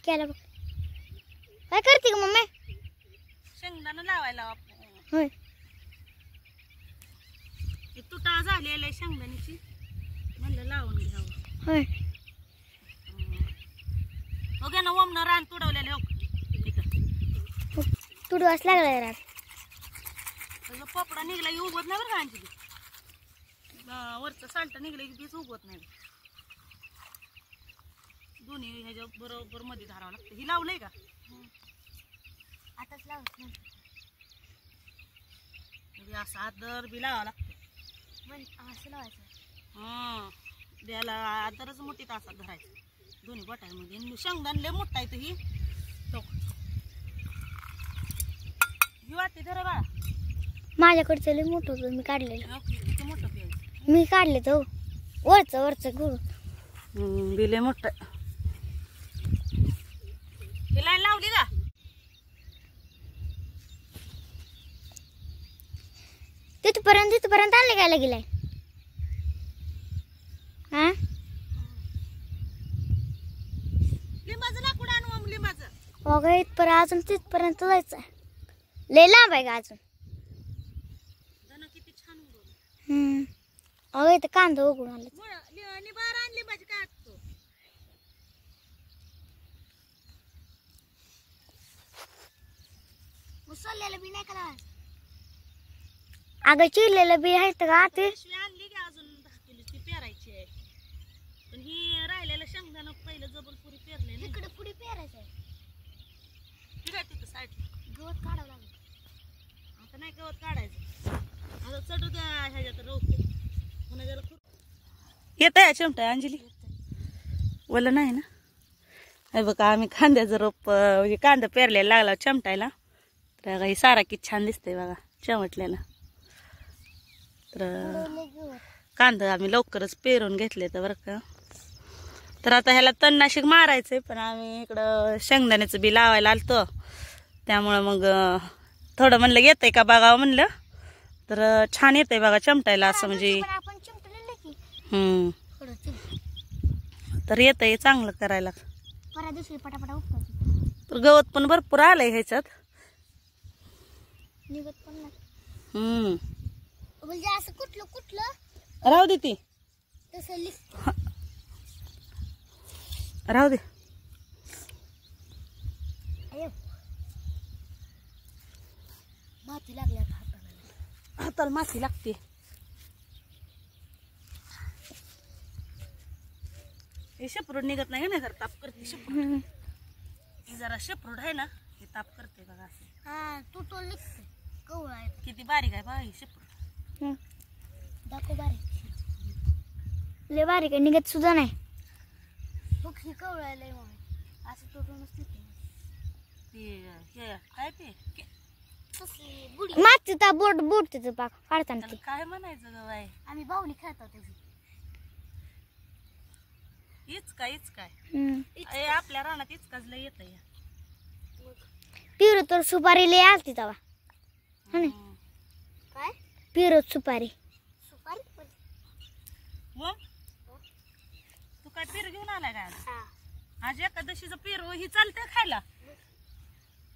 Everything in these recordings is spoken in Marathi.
केला बघ. काय करते ग मम्मी? शेंगदाणा लावायला होय. तुटा झालेला आहे शेंगदाण्याची, म्हणलं लावून घ्यावं. होय. बघा ना ओमनं रान तुडवलेलं हो तिथं. तुडवास लागला रात. त्याचा पोपडा निघला की उगवत नाही बरं का अंजली. वरचं साल्ट निघलं की बीच उगवत नाही. दोन्ही ह्याच्या बरोबर मध्ये धरावं लागतं. ही लावलंय का? आताच लावत नाही. असं आदर बी लावावं लागतं. असं लावायचं. द्यायला आदरच मोठी तासात धरायचं दोन्ही बोटांमध्ये. शेंगदाण लय मोठा आहे ही. ही वाटी धरा बाळा. माझ्याकडचं लय मोठं होतं मी काढलेलं. किती मोठं प्यायचं मी काढले तो वरचं गुळ. बिले मोठं. ही लाईन लावली का? तिथपर्यंत आणले काय गेलाय? हा लिंबाचं लाकूड आणू लिंबाचं. अगं इथपर्यंत अजून तिथपर्यंत जायचं. लय लांब आहे का अजून? धन किती छान उगवलं. अगं इथं कांदा उगवून आले. निबार आण लिंबाची काय असतो. मुसळलेलं बी नाही का? अगं चिरलेलं बी आहे का ते? आणली की अजून 10 किलो ती पेरायची आहे. पण ही राहिलेलं शेंगदाणा पहिलं जबलपुरी पेरले. इकडे पुढे पेरायचं आहे. ठीक आहे तिथं साईडला गवत काढावं लागेल. आता नाही गवत काढायचं. आता चढू द्या ह्याच्यात रोवते. पुन्हा जरा येत आहे चिमटा अंजली. वलं नाही ना? हे बघा आम्ही कांद्याचं रोप म्हणजे कांदा पेरलेला लागला चमटायला. तर ही सारा किती छान दिसतंय बघा चमटलेला. तर कांदा आम्ही लवकरच पेरून घेतले तर बरं का. तर आता ह्याला तणनाशक मारायचंय. पण आम्ही इकडं शेंगदाण्याचं बी लावायला आलतो. त्यामुळं मग थोडं म्हणलं येतंय का बघावं म्हणलं. तर छान येतंय बघा चमटायला असं म्हणजे. तर येतंय चांगलं करायला. तर गवत पण भरपूर आलंय ह्याच्यात. म्हणजे असं कुठलं राहू दे ती. तसं राहू दे. माती लागल्या हाताला माती लागते. हे शेपरूड निघत नाही ना जरा ताप करते. शेपरूड जरा शेपरूड आहे ना हे ताप करते बघा. हा तू तो लिखते कवळा आहे. किती बारीक आहे बघा ही शेपरूड. दाखव बारीक. लय बारीक आहे निघत सुद्धा नाही. बघ ही कवळा आहे लय मग असं तोडूनच निघते. हे काय ते मातीचा बोट तिथं पाक काढताना ते काय म्हणायचं ग बाई. आम्ही बाहुली खेळतो त्याची. काय आपल्या रानात इचकाच लय येत. पिरू तर सुपारी लय आलती तेव्हा. काय पिरू सुपारी तू काय पेरू घेऊन आलाय का? आज एकादशीचं पेरू ही चालतंय खायला.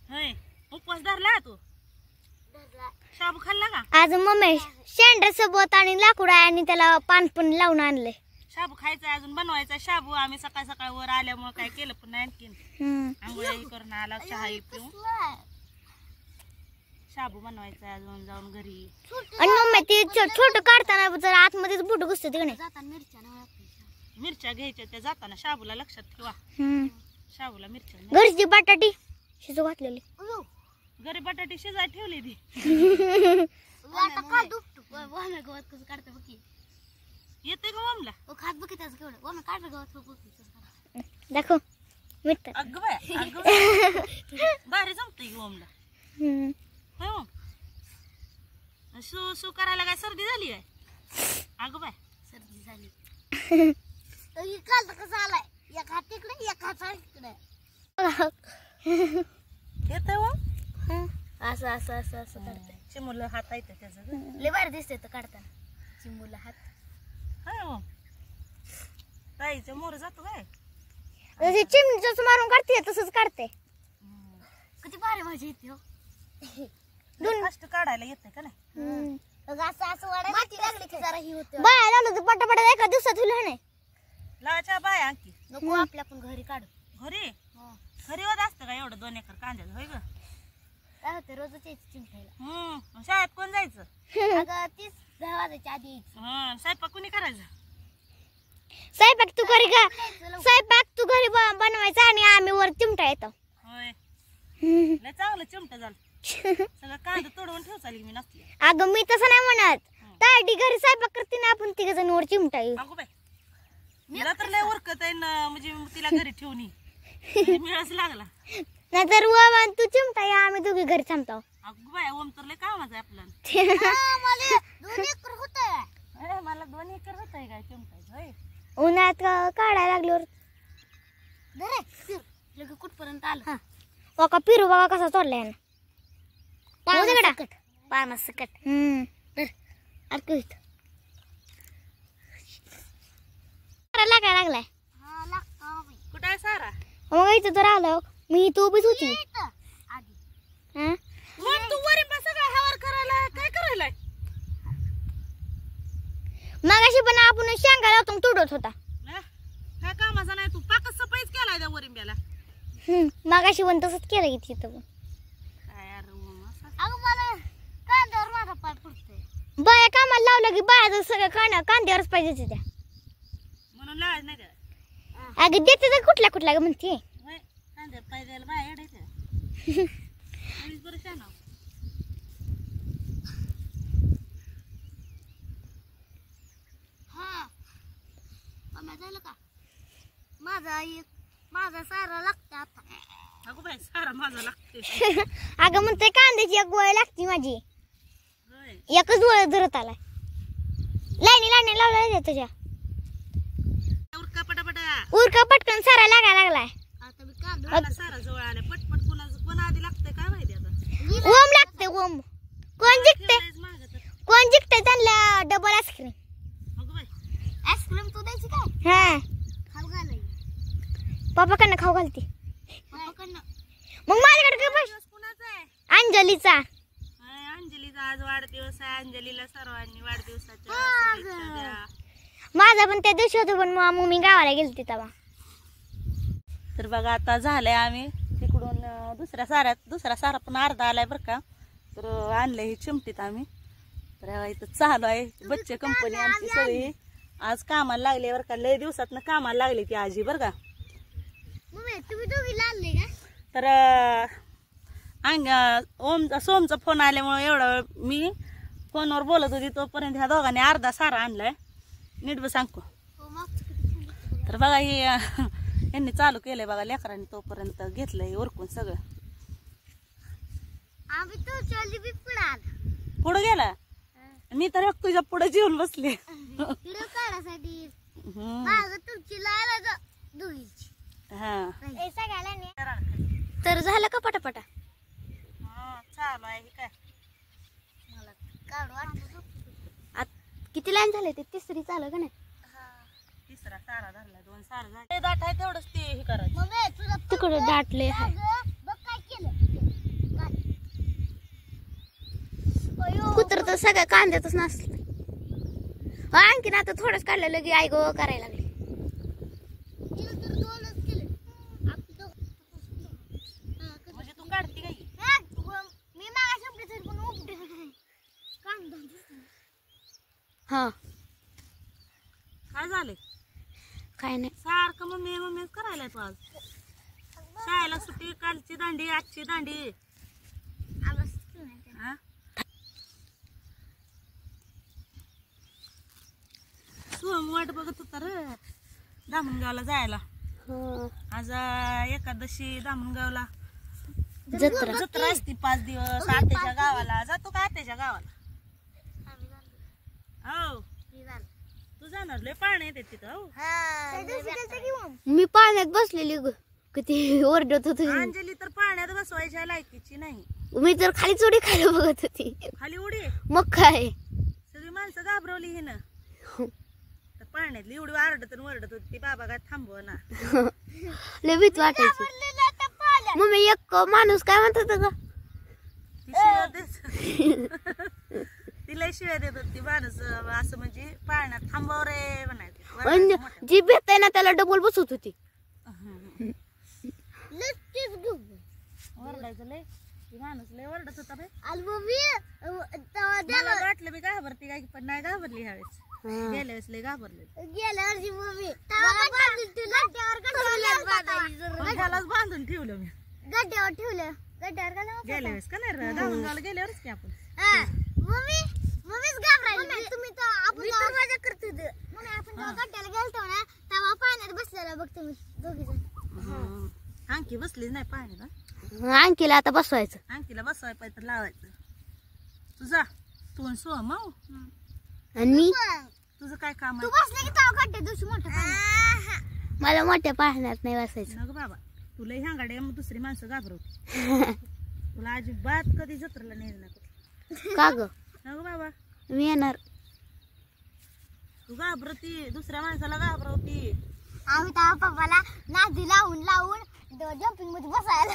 होय उपवास धरला तू? शाबू खाल्ला का? आज मम्मी शेंडा सोबत आणि लाकूड आहे आणि त्याला पान पण लावून आणले. शाबू खायचा अजून बनवायचा शाबू. आम्ही सकाळ सकाळ वर आल्यामुळे काय केलं पण नाही. आणखीन आंघोळी करून आला चहा पिऊन शाबू बनवायचा अजून जाऊन घरी. आणि मम्मी ते छोट काढताना जर आतमध्येच बुट घुसते तिकडे. मिरच्या घ्यायच्या त्या जाताना शाबूला लक्षात ठेवा. शाबूला मिरच्या घरची बटाटी शिजू घातलेली. घरी बटाटी शिजाय ठेवली ती. येते का ओमला? खात बघ त्याचं केवढं काढ दाखव मिठ. अगं बाय भारी जमतंय ओमला. हो सू करायला काय सर्दी झाली काय? अगं बाय सर्दी झाली. कसं आलाय एक हात तिकडे एक हात इकडे. येतंय ओ असं असं असं असं करते. चिमुलं हात आहे त्याचं लय भारी दिसते तर काढताना चिमुला हात. हाय ओ ताईच्या मोर जातो काय? जसे चिमणीच मारून काढते तसंच काढते. किती भारी मजा येते हो. कष्ट काढायला येते का नाही. असं असं वाढायला लागली की जरा ही होते. बाया लावलं तर पटापटा एका दिवसात होईल नाही. लावायच्या बाया आणखी नको आपल्या पण घरी काढू. घरी घरी होत असतं का एवढं 2 एकर कांद्याचं होय ग. काय होते रोजच यायचं चिमठायला. शाळेत कोण जायचं. अगं 10 वाजायच्या आधी यायचं. स्वयंपाक कोणी करायचा. स्वयंपाक तू घरी का स्वयंपाक तू घरी बनवायचा आणि आम्ही वर चिमटा येतो. होय लय चांगलं चिमट झालं. सगळं कांदा तोडवून ठेव चालेल मी नसली. अगं मी तसं नाही म्हणत. ताडी घरी स्वयंपाक करते ना आपण 3 जण वर चिमटा येऊ. अगो बाई तिला तर लय उरकत आहे ना. म्हणजे तिला घरी ठेवणी मिळच लागला. नाहीतर वर तू चिमटा या आम्ही दोघी घरी थांबतो. अगो बाई ओम तर लय कामाचं आहे आपल्याला. मला 2 एकर होत आहे काय चिमटायचं होय. उन्हात काढायला लागल्यावर लगे कुठपर्यंत आलं. बघा पिरू बघा कसा तोडलाय पाना सकट. लागायला लागलाय. कुठं आहे सारा. मग इथं तर आलं मी इथं उभीच होती. मग तू वरील सगळं हवार करायला काय करायला. मगाशी पण आपण शेंगा लावतो तोडत होता. काय कामाचा नाही. तू पाकच सफाईच केलाय त्या वरिंब्याला. मगाशी पण तसंच केलं की तिथं पण. बाया कामाला लावलं की बाया सगळं कांद्यावरच पाहिजे त्या. म्हणून लावायचं नाही त्या. अगं देते तर कुठल्या म्हणते. कांद्यावर पाय द्यायला बाया येडायचं. बरं छान. झालं का माझा सारा लागतं आता. अगो बाई सारा माझा लागते. अगं म्हणते कांद्याची एक गोळी लागते माझी. एकच गोळी धरत आलाय. लाईनी लावल्या तुझ्या उरका पटकन सारा लागायला लागलाय. सारा जवळ आलाय पटपट. कोण आधी लागतंय काय माहिती आता. ओम लागते ओम. कोण जिंकते त्यांना डबल आईस्क्रीम. आईस्क्रीम तू द्यायची काय. हा खाऊ घालाय पप्पा कडनं खाऊ घालते. मग माझ्याकडे काय बस. अंजलीचा आज वाढदिवस आहे. अंजलीला सर्वांनी वाढदिवसाच्या शुभेच्छा द्या. माझा पण त्या दिवशी होतो पण मम्मी गावाला गेलती तेव्हा. तर बघा आता झालंय आम्ही तिकडून दुसऱ्या सारा पण अर्धा आलाय बरं का. तर आणलंय ही चिमटीत आम्ही. तर इथं चालू आहे बच्चे कंपनी आमची सगळी आज कामाला लागली बरं का. लय दिवसातनं कामाला लागली ती आजी बरं का. तुम्ही दोघी लागले का. तर सोमचा फोन आल्यामुळे एवढा मी फोनवर बोलत होती तोपर्यंत ह्या दोघांनी अर्धा सारा आणलाय. नीट बस सांगू. तर बघा हे यांनी चालू केलंय बघा लेकरांनी तोपर्यंत घेतलंय उरकून सगळं. पुढं गेला मी तर तुझ्या पुढे जेवून बसले. तर झालं का पटापटा. चालू आहे काय किती लाईन झाले ते. तिसरी चालू का नाही. तिसरा सारा धरला 2 सारा झाले. दाट आहे तेवढंच ते हे करायचं. तिकडे दाटले कुत्र तर सगळ्या कांद्यातच नसलं. आणखीन आता थोडंच काढलं की आई गो करायला लागली. म्हणजे तू काढते काही. हा काय झाले. काय नाही सारखं मम्मी करायला तू आज. शाळेला सुट्टी. कालची दांडी आजची दांडी. सोम वाट बघत होता रे दामणगावला जायला. आज एकादशी दामणगावला जत्रा असती 5 दिवस. आत्याच्या गावाला जातो का. आत्याच्या गावाला हो तू जाणार. लय पाणी येते तिथं. हो मी पाण्यात बसलेली किती ओरडत होती. अंजली तर पाण्यात बसवायच्या लायकीची नाही. मी तर खाली चोडी खायला बघत होती. खाली उडी. मग काय सगळी माणसं घाबरवली हे ना. पाण्यातली एवढी आरडत वरडत होती ती बाबा काय थांबव ना. लय भीती वाटायची. मम्मी एक माणूस काय म्हणत होता का तिला शिव्या देत होती माणूस असं म्हणजे पाण्यात थांबव रे म्हणायचं. जी भेट आहे ना त्याला डबल बसत होती. ओरडायचं लय माणूस लय ओरडत होता बाई. मला वाटलं मी घाबरती काय पण नाही घाबरली ह्यावेळेस. गेल्या वेळेस लय घाबरले. त्यालाच बांधून ठेवलं मी गड्ड्यावर ठेवलं. गड्ड्यावर गेल्या वेळेस का नाही धावून गेल्यावरच की आपण. मम्मीच घाबरायली. तुम्ही तर आपण मजा करत होतो. मम्मी आपण गड्ड्याला गेलतो ना तेव्हा पाण्यात बसलेला बघ तुम्ही दोघी जण. अंकी बसलीच नाही पाण्यात. अंकीला आता बसवायचं. अंकीला बसवाय पाहिजे तर लावायचं. तुझा तू सो माऊ आणि मी तुझं काय काम तू बसले की तेव्हा गड्ड्या दिवशी मोठ्या मला मोठ्या पाण्यात नाही बसायचं. नको बाबा तुला ह्यांगाडे मग दुसरी माणसं घाबरवते. तुला अजिबात कधी जत्रेला नाही ना का ग नको बाबा मी येणार. तू घाबरती दुसऱ्या माणसाला घाबरवती. आम्ही तेव्हा पप्पाला नादी लावून जम्पिंग मध्ये बसायला.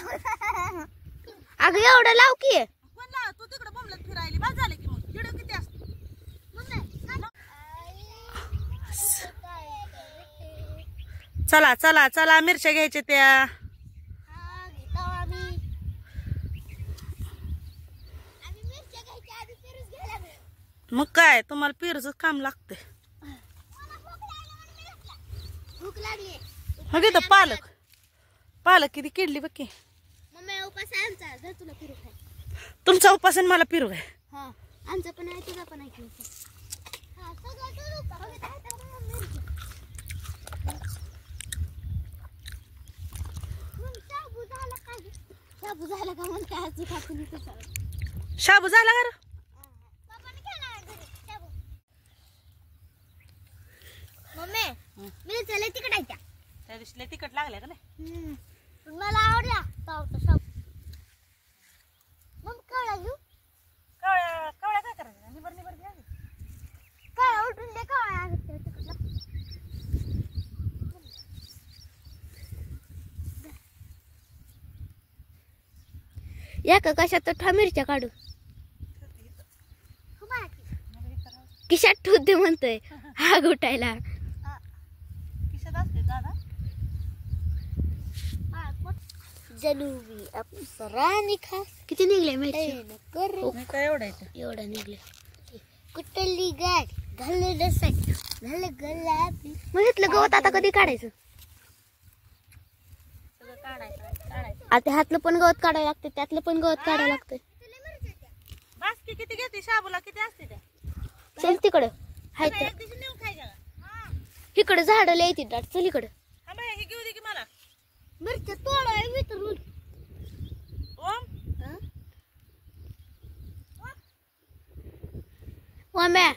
अगं एवढं लाव की कोण लाव तू तिकडे बोंबलत फिरायली बस झालं की मग व्हिडिओ किती असतो. चला चला चला मिरच्या घ्यायच्या त्या. मग काय तुम्हाला पेरूच काम लागतंय. भूक लागली. मग इथं पालक पालक किती किडली बघ की. मम्मी उपास आहे आमचा. जर तुला फिरू खाय. तुमचा उपास आणि मला पिरू आहे. हा आमचा पण आहे तुझा पण आहे की. हा सगळं तुझं उपास. शाबू झाला का म्हणते आज टाकून शाबू झाला का रे? मम्मी मी चले तिकडे आहे त्या दिवशी लय तिखट लागल्या का नाही. मला आवडला पावटा शाबू. मग कळा घेऊ. कवळ्या कवळ्या काय करायचं निबर निबर घ्या. काय उठून दे कळा तिकडला. या का कशात तर ठा मिरच्या काढू. किशात ठेवून दे म्हणतोय आग उठायला. किशात असते दादा. जनुबी अप्सरानी खा. किती निघले मिरची काय एवढा निघले. कुठली गाडी घाललं साईड घाल गुलाबी. मग इथलं गवत आता कधी काढायचं. आता ह्यातलं पण गवत काढायला लागतं त्यातलं पण गवत काढायला लागतं. बास्की किती घेते शाबूला किती असते त्या. चल तिकडं हाय तर इकडं झाड लय येते चल इकडं. हे घेऊ दे की मला. मिरच्या तोडाय वितरून. ओम्या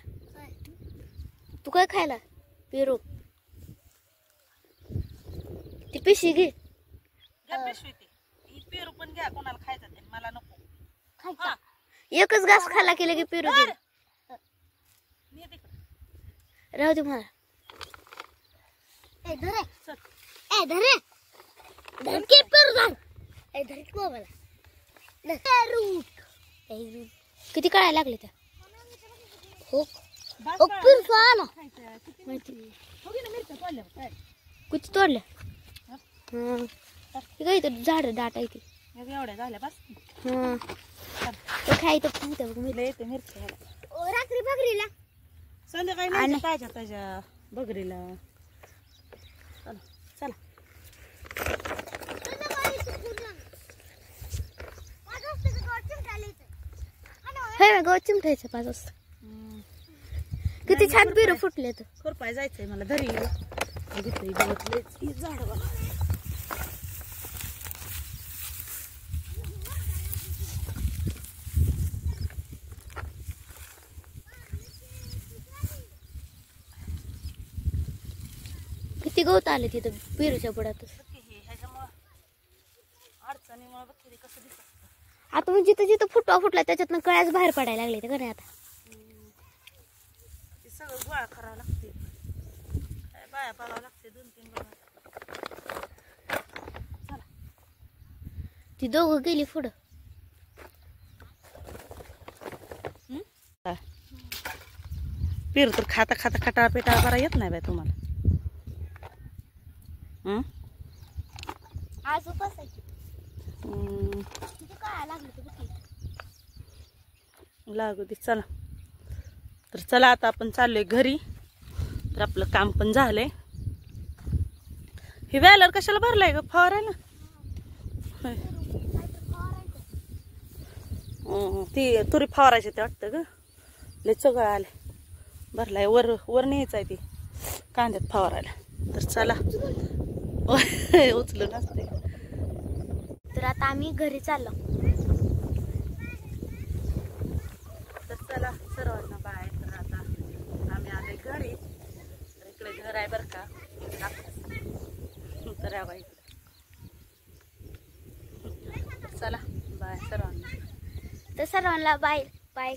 तू काय खायला पेरू. ती पिशी घे. पिशवी ती पेरू पण घ्या कोणाला खायचं ते मला नको. खायचा एकच घास खाला की लगे पेरू दे. राहू दे मला. ए धरे ए धरे धर के पेरू धर. ए धर को मला पेरू किती काढायला लागले त्या. हो ओ पेरू आला माहिती किती तोडल्या. हा काय तर झाड दाट आहे ती एवढ्या झाल्या बस. हा खायचं मिरच्या रात्री बघरीला संध्याकाळी नाही ताज्या ताज्या बगरीला. चला चला गवत चिमटायचं 5 वाजता. किती छान पेरू फुटले. तर खुरपाय जायचंय मला घरी. झाड बघा. किती गवत आले तिथं पेरूच्या बुडात. अडचणीमुळे बघ किती कसं दिसत. आता मग जिथं जिथं फुटवा फुटला त्याच्यातनं कळ्याच बाहेर पडायला लागले. ते का नाही आता सगळं गोळा करावं लागते. बाया बघावं लागते 2-3 बघा. चला ती दोघं गेली पुढं. पेरू तर खाता खाता खटाळा पेटाळा बरा येत नाही बाय तुम्हाला. आज उपास आहे. किती काय लागलं ते बघ. लागू दे. चला तर चला आता आपण चाललोय घरी. तर आपलं काम पण झालंय. हे व्यालर कशाला भरलाय ग फवारायला? ती तुरी फवारायची ते वाटतं ग. लय चगळ आले. भरलाय वर वर न्यायचं आहे ती कांद्यात फवारायला. तर चला उचलून असते. तर आता आम्ही घरी चाललो. तर चला सर्वांना बाय. तर आता आम्ही आलोय घरी. तर इकडे घर आहे बरं का. तर या बाई चला बाय सर्वांना. तर सर्वांना बाय बाय.